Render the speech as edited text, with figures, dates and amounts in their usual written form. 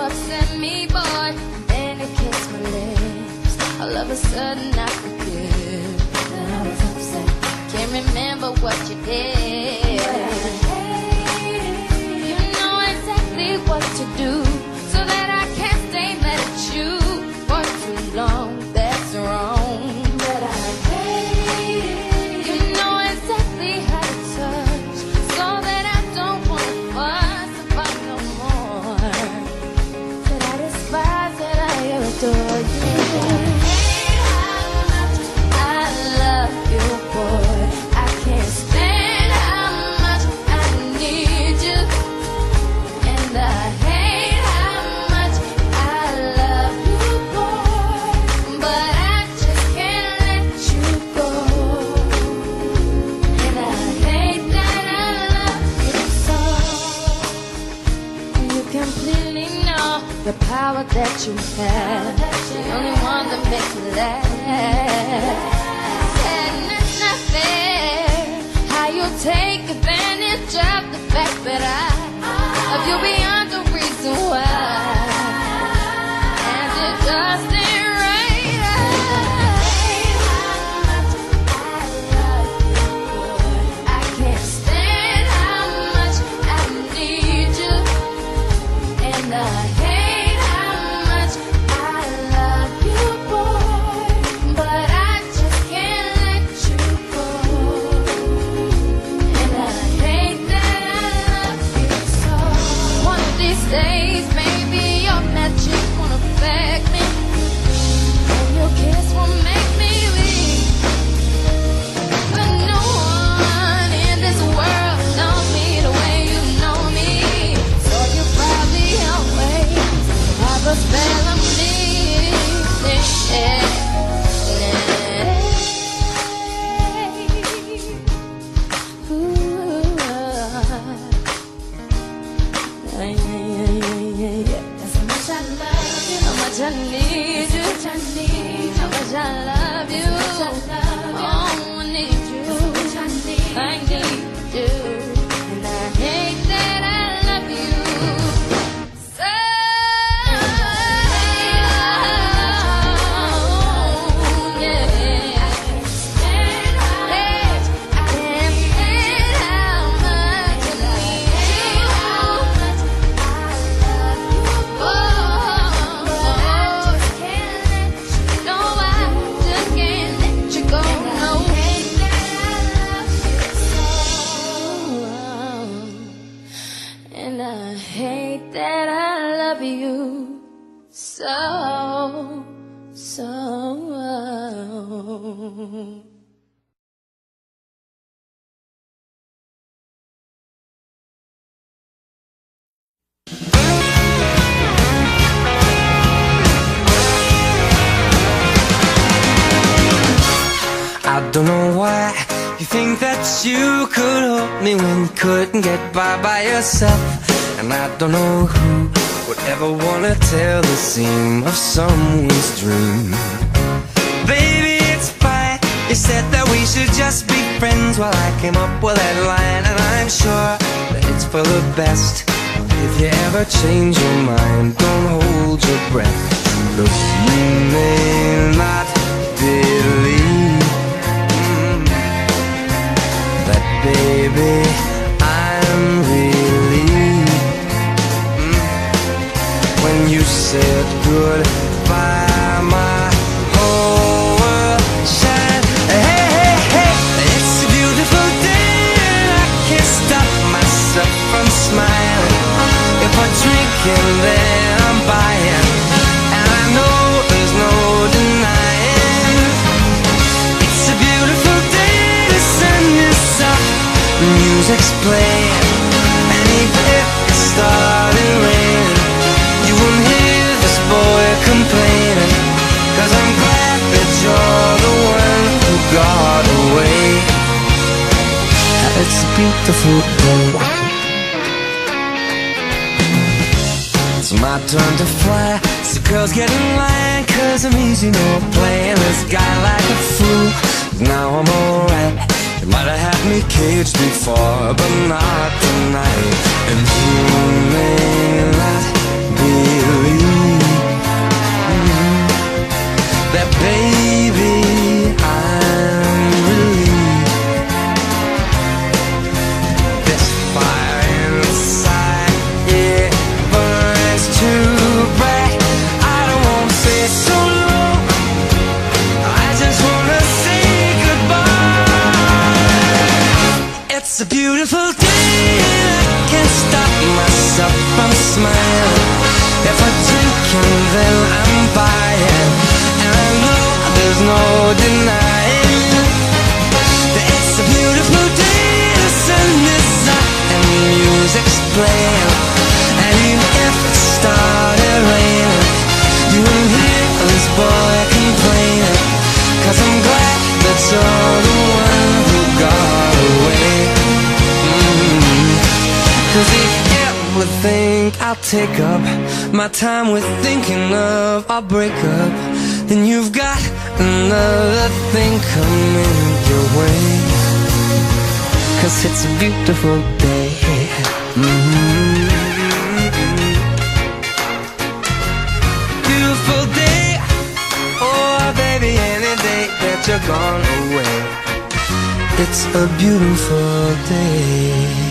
upset me, boy. Then it kissed my lips. All of a sudden I forgive. Then I was upset. Can't remember what you did. You know exactly what to do, so that I can't stay mad at you for too long. That's wrong. But I hate it. You know exactly how to touch, so that I don't want to fuss about no more. That I despise, that I adore you. I love you, boy. I can't stand how much I need you, and I hate how much I love you, boy. But I just can't let you go, and I hate that I love you so. You completely know the power that you have, the only one that makes me laugh. And it's not fair how you take advantage of the fact that I love you beyond the reason why. And it doesn't right. I can't stand how much I need you, and I hate how much I love you, boy. But I just can't let you go, and I hate that I love you so. One of these days, maybe your magic won't affect me, and your kiss will make me weak. But no one in this world knows me the way you know me, so you probably always have a spell on me. That's how much I love you, how much I need you, how much I love you. Oh, I need you, I need you, and I hate that I love you so. Yeah, I can't stand how much I need you. And I hate that I love you so, so. I don't know why you think that you could help me when you couldn't get by yourself. And I don't know who would ever wanna tell the seam of someone's dream. Baby, it's fine. You said that we should just be friends. Well, I came up with that line, and I'm sure that it's for the best. If you ever change your mind, don't hold your breath. Look, you may not believe that, baby, I'm relieved when you said goodbye. My whole world shined. Hey, hey, hey, it's a beautiful day, and I can't stop myself from smiling. If I drink and then I'm buying, and I know there's no denying. It's a beautiful day, the sun is up, the music's playing, and even if it started raining, you won't hear this boy complaining, 'cause I'm glad that you're the one who got away. It's a beautiful day. It's my turn to fly, so girls get in line, 'cause I'm easy, no playing this guy like a fool. Now I'm alright. You might have had me caged before, but not tonight. And you may not believe take up my time with thinking of our breakup, then you've got another thing coming your way. 'Cause it's a beautiful day. Beautiful day. Oh baby, any day that you're gone away, it's a beautiful day.